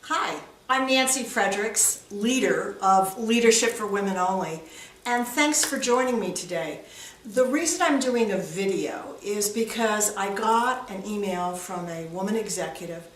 Hi, I'm Nancy Fredericks, leader of Leadership for Women Only, and thanks for joining me today. The reason I'm doing a video is because I got an email from a woman executive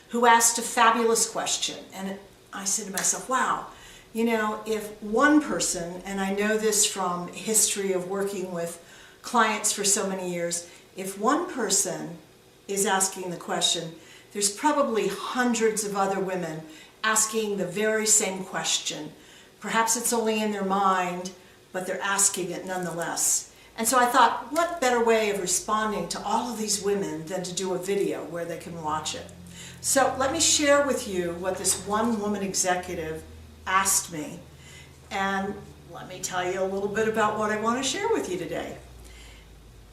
who asked a fabulous question, and I said to myself, wow, you know, if one person, and I know this from history of working with clients for so many years, if one person is asking the question, there's probably hundreds of other women asking the very same question. Perhaps it's only in their mind, but they're asking it nonetheless. And so I thought, what better way of responding to all of these women than to do a video where they can watch it. So let me share with you what this one woman executive asked me, and let me tell you a little bit about what I want to share with you today.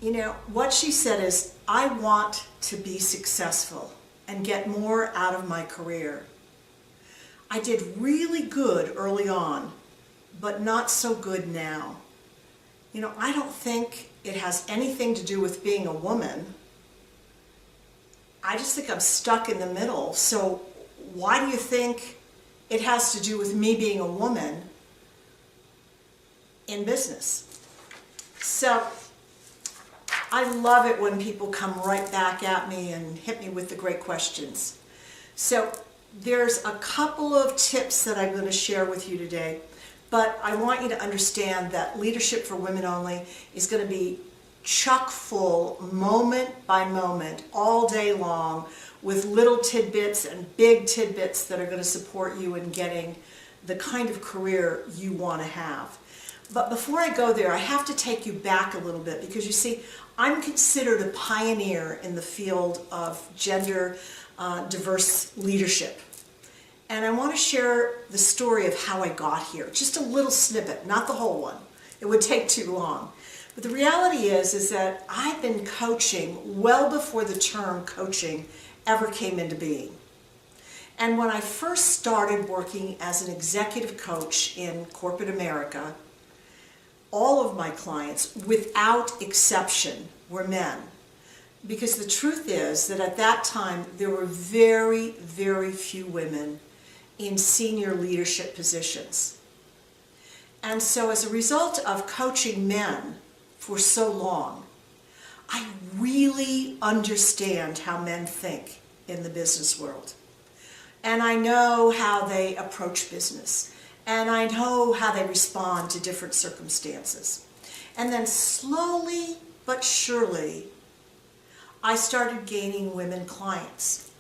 You know, what she said is, I want to be successful and get more out of my career. I did really good early on, but not so good now. You know, I don't think it has anything to do with being a woman. I just think I'm stuck in the middle. So why do you think it has to do with me being a woman in business? So I love it when people come right back at me and hit me with the great questions. So there's a couple of tips that I'm going to share with you today, but I want you to understand that Leadership for Women Only is going to be chock full, moment by moment, all day long, with little tidbits and big tidbits that are going to support you in getting the kind of career you want to have. But before I go there, I have to take you back a little bit because you see, I'm considered a pioneer in the field of gender diverse leadership. And I want to share the story of how I got here. Just a little snippet, not the whole one. It would take too long. But the reality is that I've been coaching well before the term coaching ever came into being. And when I first started working as an executive coach in corporate America, all of my clients, without exception, were men. Because the truth is that at that time, there were very, very few women in senior leadership positions. And so as a result of coaching men for so long, I really understand how men think in the business world. And I know how they approach business. And I know how they respond to different circumstances. And then slowly but surely, I started gaining women clients.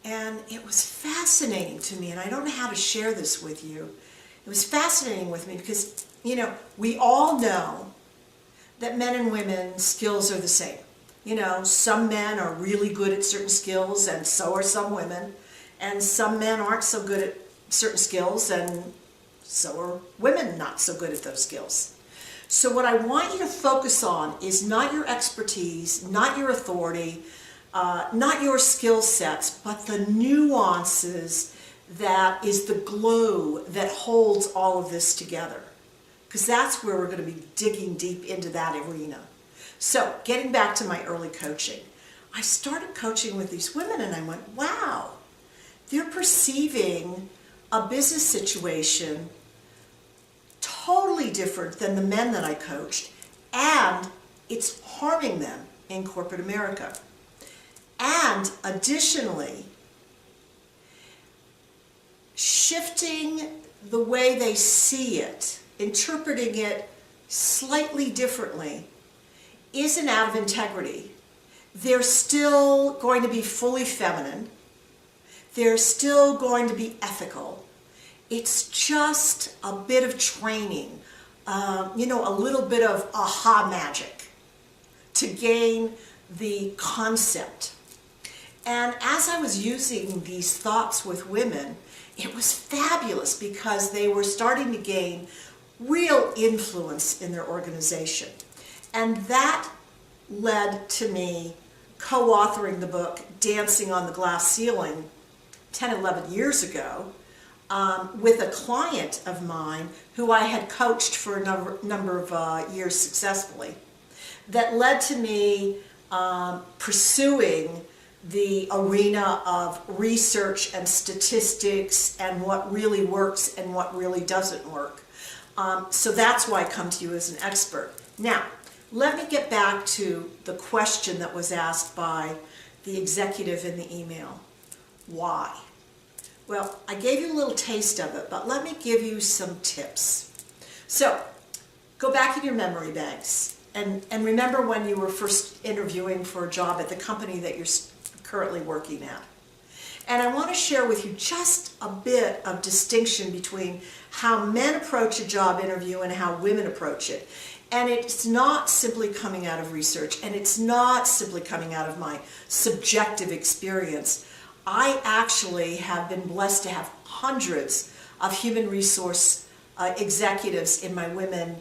And it was fascinating to me, and I don't know how to share this with you. It was fascinating with me because, you know, we all know that men and women's skills are the same. You know, some men are really good at certain skills, and so are some women. And some men aren't so good at certain skills, and so are women not so good at those skills. So what I want you to focus on is not your expertise, not your authority, not your skill sets, but the nuances that is the glue that holds all of this together. Because that's where we're going to be digging deep into that arena. So getting back to my early coaching, I started coaching with these women and I went, wow, they're perceiving a business situation totally different than the men that I coached, and it's harming them in corporate America. And additionally, shifting the way they see it, interpreting it slightly differently, isn't out of integrity. They're still going to be fully feminine. They're still going to be ethical. It's just a bit of training, you know, a little bit of aha magic to gain the concept. And as I was using these thoughts with women, it was fabulous because they were starting to gain real influence in their organization. And that led to me co-authoring the book Dancing on the Glass Ceiling 10, 11 years ago with a client of mine who I had coached for a number of years successfully. That led to me pursuing the arena of research and statistics and what really works and what really doesn't work. So that's why I come to you as an expert. Now, let me get back to the question that was asked by the executive in the email. Why? Well, I gave you a little taste of it, but let me give you some tips. So, go back in your memory banks and remember when you were first interviewing for a job at the company that you're currently working at. And I want to share with you just a bit of distinction between how men approach a job interview and how women approach it. And it's not simply coming out of research, and it's not simply coming out of my subjective experience. I actually have been blessed to have hundreds of human resource executives in my Women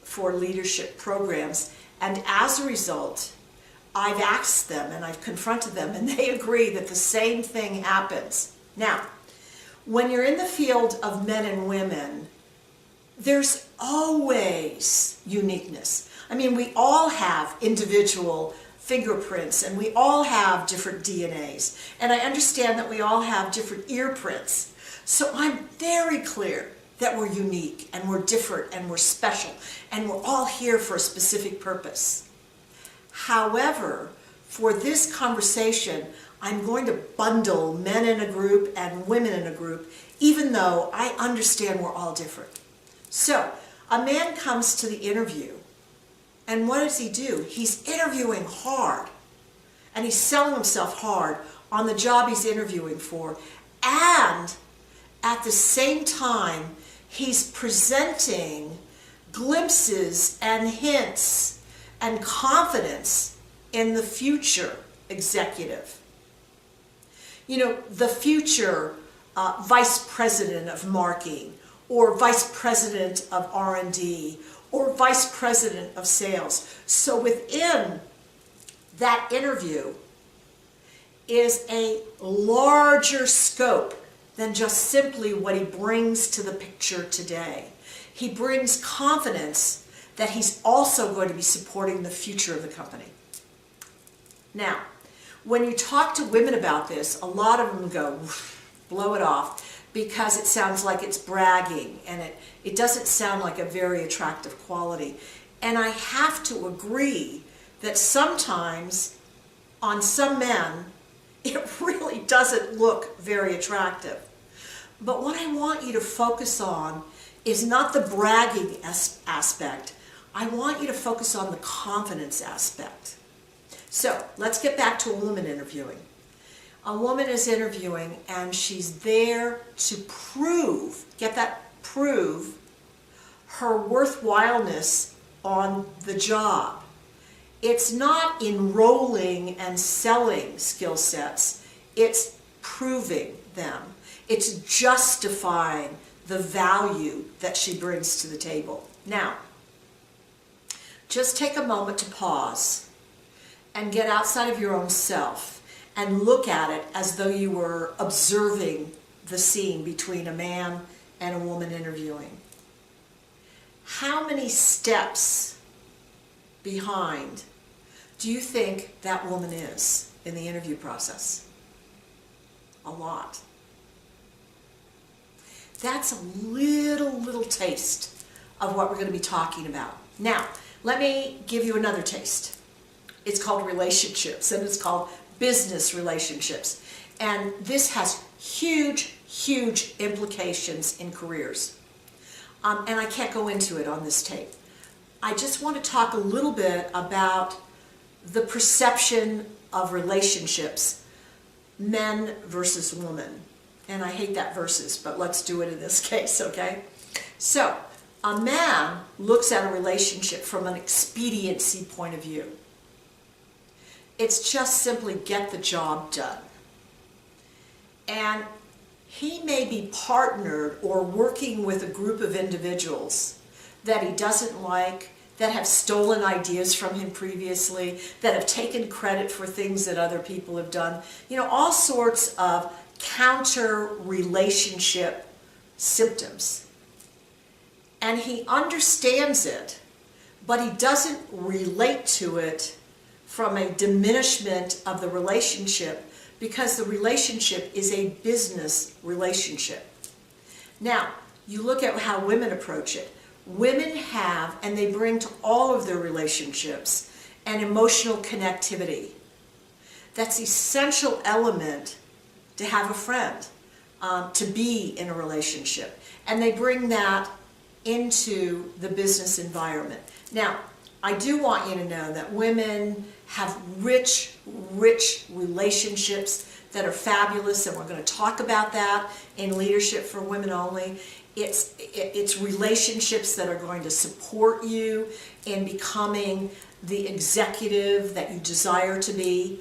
for Leadership programs, and as a result, I've asked them and I've confronted them, and they agree that the same thing happens. Now, when you're in the field of men and women, there's always uniqueness. I mean, we all have individual fingerprints and we all have different DNAs. And I understand that we all have different ear prints. So I'm very clear that we're unique and we're different and we're special and we're all here for a specific purpose. However, for this conversation, I'm going to bundle men in a group and women in a group, even though I understand we're all different. So, a man comes to the interview, and what does he do? He's interviewing hard, and he's selling himself hard on the job he's interviewing for, and at the same time, he's presenting glimpses and hints and confidence in the future executive. You know, the future vice president of marketing, or vice president of R&D, or vice president of sales. So within that interview is a larger scope than just simply what he brings to the picture today. He brings confidence that he's also going to be supporting the future of the company. Now, when you talk to women about this, a lot of them go, blow it off, because it sounds like it's bragging and it doesn't sound like a very attractive quality. And I have to agree that sometimes on some men, it really doesn't look very attractive. But what I want you to focus on is not the bragging aspect. I want you to focus on the confidence aspect. So let's get back to a woman interviewing. A woman is interviewing and she's there to prove, prove her worthwhileness on the job. It's not enrolling and selling skill sets, it's proving them. It's justifying the value that she brings to the table. Now, just take a moment to pause and get outside of your own self and look at it as though you were observing the scene between a man and a woman interviewing. How many steps behind do you think that woman is in the interview process? A lot. That's a little taste of what we're going to be talking about. Now, let me give you another taste. It's called relationships, and it's called business relationships. And this has huge implications in careers. And I can't go into it on this tape. I just want to talk a little bit about the perception of relationships, men versus women. And I hate that versus, but let's do it in this case, okay? So, a man looks at a relationship from an expediency point of view. It's just simply get the job done. And he may be partnered or working with a group of individuals that he doesn't like, that have stolen ideas from him previously, that have taken credit for things that other people have done. You know, all sorts of counter relationship symptoms. And he understands it, but he doesn't relate to it from a diminishment of the relationship, because the relationship is a business relationship. Now, you look at how women approach it. Women have, and they bring to all of their relationships, an emotional connectivity. That's an essential element to have a friend, to be in a relationship. And they bring that into the business environment. Now, I do want you to know that women have rich relationships that are fabulous, and we're going to talk about that in Leadership for Women Only. It's relationships that are going to support you in becoming the executive that you desire to be.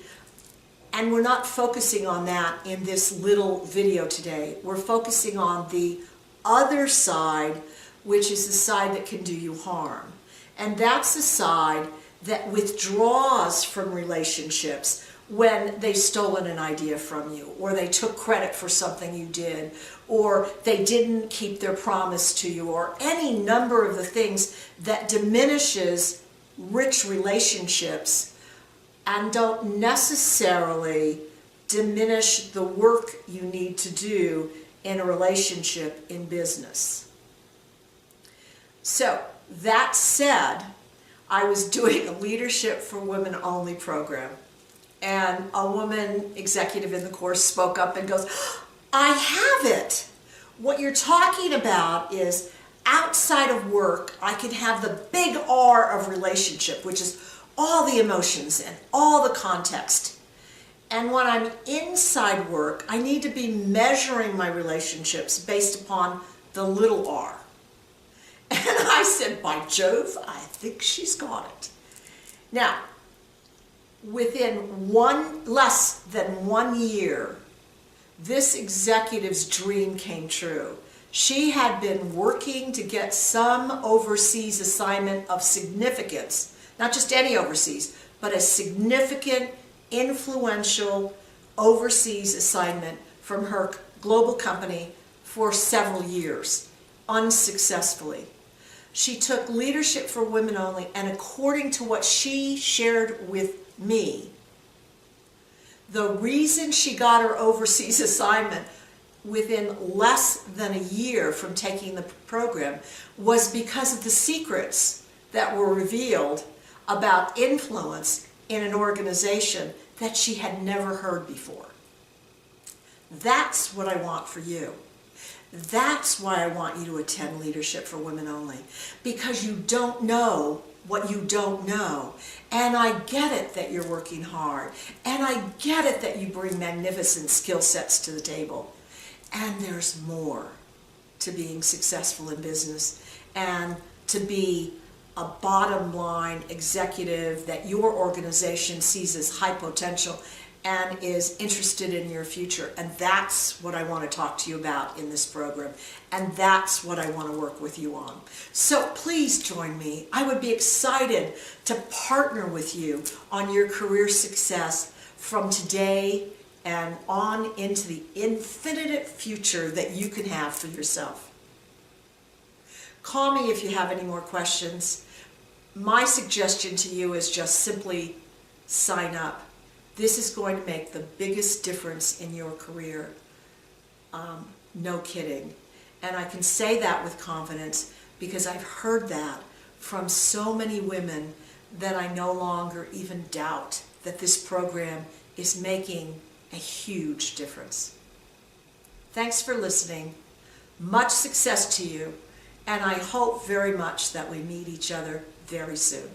And we're not focusing on that in this little video today. We're focusing on the other side, which is the side that can do you harm. And that's the side that withdraws from relationships when they've stolen an idea from you, or they took credit for something you did, or they didn't keep their promise to you, or any number of the things that diminishes rich relationships and don't necessarily diminish the work you need to do in a relationship in business. So, that said, I was doing a Leadership for Women Only program, and a woman executive in the course spoke up and goes, I have it. What you're talking about is outside of work, I can have the big R of relationship, which is all the emotions and all the context. And when I'm inside work, I need to be measuring my relationships based upon the little r. And I said, by Jove, I think she's got it. Now, within less than 1 year, this executive's dream came true. She had been working to get some overseas assignment of significance, not just any overseas, but a significant, influential overseas assignment from her global company for several years, unsuccessfully. She took Leadership for Women Only, and according to what she shared with me, the reason she got her overseas assignment within less than a year from taking the program was because of the secrets that were revealed about influence in an organization that she had never heard before. That's what I want for you. That's why I want you to attend Leadership for Women Only, because you don't know what you don't know. And I get it that you're working hard, and I get it that you bring magnificent skill sets to the table. And there's more to being successful in business and to be a bottom line executive that your organization sees as high potential and is interested in your future. And that's what I want to talk to you about in this program. And that's what I want to work with you on. So please join me. I would be excited to partner with you on your career success from today and on into the infinite future that you can have for yourself. Call me if you have any more questions. My suggestion to you is just simply sign up. This is going to make the biggest difference in your career. No kidding. And I can say that with confidence because I've heard that from so many women that I no longer even doubt that this program is making a huge difference. Thanks for listening. Much success to you, and I hope very much that we meet each other very soon.